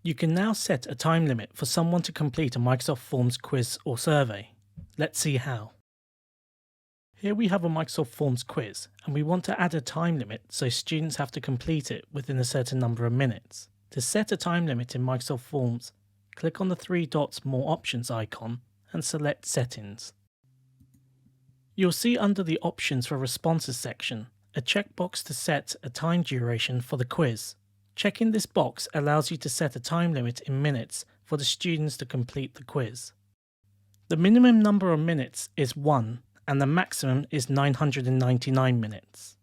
You can now set a time limit for someone to complete a Microsoft Forms quiz or survey. Let's see how. Here we have a Microsoft Forms quiz, and we want to add a time limit so students have to complete it within a certain number of minutes. To set a time limit in Microsoft Forms, click on the three dots More Options icon and select Settings. You'll see under the Options for Responses section a checkbox to set a time duration for the quiz. Checking this box allows you to set a time limit in minutes for the students to complete the quiz. The minimum number of minutes is 1 and the maximum is 999 minutes.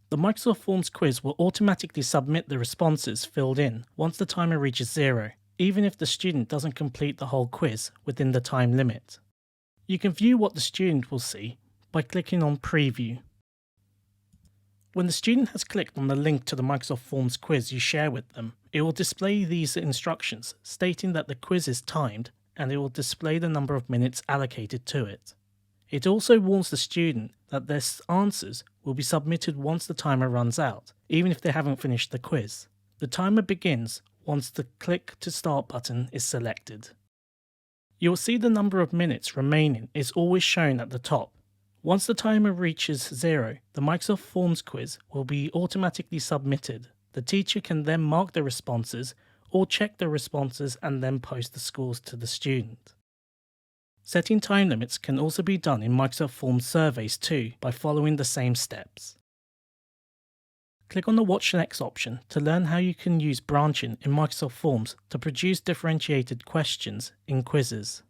The Microsoft Forms quiz will automatically submit the responses filled in once the timer reaches 0, even if the student doesn't complete the whole quiz within the time limit. You can view what the student will see by clicking on Preview. When the student has clicked on the link to the Microsoft Forms quiz you share with them, it will display these instructions stating that the quiz is timed, and it will display the number of minutes allocated to it. It also warns the student that their answers will be submitted once the timer runs out, even if they haven't finished the quiz. The timer begins once the Click to Start button is selected. You'll see the number of minutes remaining is always shown at the top. Once the timer reaches 0, the Microsoft Forms quiz will be automatically submitted. The teacher can then mark the responses or check the responses and then post the scores to the student. Setting time limits can also be done in Microsoft Forms surveys too by following the same steps. Click on the Watch Next option to learn how you can use branching in Microsoft Forms to produce differentiated questions in quizzes.